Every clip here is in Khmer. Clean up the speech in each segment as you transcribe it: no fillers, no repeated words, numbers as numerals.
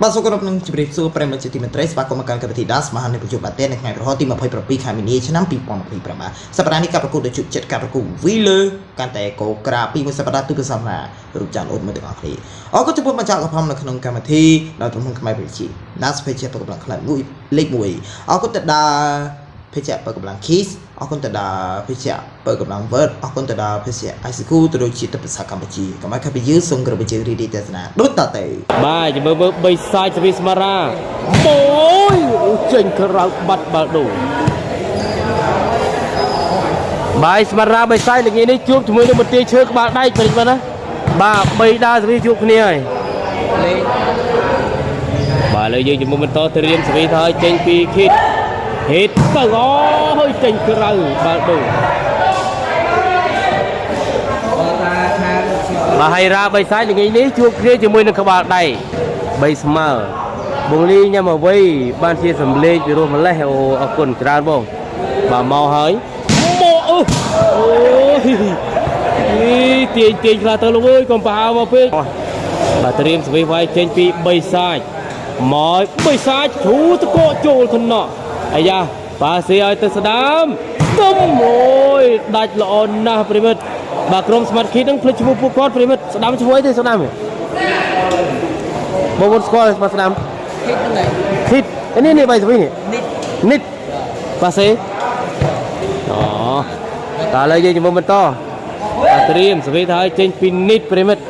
បាទសូមគោរពនឹងជម្រាបសួរប្រិយមិត្តជាទីមេត្រីស្វាគមន៍មកកាន់កម្មវិធី Dance មហានៃប្រជុំបាតេនៅថ្ងៃប្រហោះទី27 ខែមីនាឆ្នាំ2025សប្តាហ៍នេះការប្រកួតដោយជក់ចិត្តការប្រកួតវីលើកាន់តែកោក្រាពីមួយសប្តាហ៍ទូទៅសម្រាប់រូបចាន់អូនមកទាំងអស់គ្នាអរគុណចំពោះម្ចាស់កំផំនៅក្នុងកម្មវិធីដល់ក្រុមហ៊ុនខ្មែរវិទ្យា Dance ភេទជាប្រកបឡើងខ្លាំងមួយលេខ1អរគុណទៅដល់ភេទជាប្រកបឡើង Kiss អរគុណទៅដល់ភេទជាប្រកបឡើង Word អរគុណទៅដល់ភេទជា ICQ ទៅដូចជាទឹកភាសាកម្ពុជាកម្ពុជាពីយើងសូមគោរពជឿរីឌីទេសនាដូចតទៅបាទជំរឿបីសាយសវិស្មារាអូយចេញក្រៅបាត់បាល់ដូបាយស្មារាបីសាយល្ងាចនេះជួបជាមួយនឹងមន្ត្រីឈើក្បាលដៃប្រិយមិត្តណាបាទ3ដាសវិជួបគ្នាហើយបាទលើយើងជាមួយបន្តត្រៀមសវិទៅឲ្យចេញពីគិតហេតទៅអូយចេញក្រៅបាល់ដូបាទហើយរាបីសាយល្ងាចនេះជួបគ្នាជាមួយនឹងក្បាលដៃ3ស្មើបងលីញ៉ាំអ្វីបានជាសម្លេងពីរោះម្លេះអូអរគុណច្រើនបងបាទមកហើយមកអូយទាញខ្លះទៅលោកអើយកុំប្រហៅមកពេកបាទត្រៀមសវិវាយចេញពី3សាច់មក3សាច់ធូតកោចូលថ្នាក់អាយ៉ាបាទសេឲ្យទៅស្ដាមទុំអូយដាច់ល្អណាស់ប្រិមិត្តបាទក្រុមស្មាត់គីនឹងភ្លេចឈ្មោះពួកគាត់ប្រិមិត្តស្ដាំឈ្មោះអីទេស្ដាំបងស្គាល់ស្មាត់ស្ដាំគីតនេះបាយស្វីនេះនិតបាទសេអូតើឥឡូវយើងជាមួយបន្តបាទត្រៀមសវិទៅឲ្យចេញពីនិតប្រិមិត្ត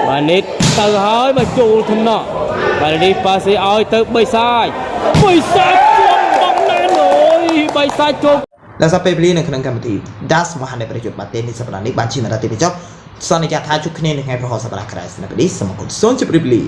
បាទនិតទៅហើយមកចូលថ្នាក់បាទនេះប៉ាសេឲ្យទៅ3សាច់ជាប់បងណែនអូយ3សាច់ជប់ដែលសាពេលវេលានៅក្នុងកម្មវិធី Dance មហានៃប្រជុំបាតេនេះសប្តាហ៍នេះបានជាមរតកទីបញ្ចប់សន្យាថាជួបគ្នានៅថ្ងៃប្រហោះសប្តាហ៍ក្រោយស្នេហ៍នេះសូមអរគុណសូមជម្រាបលា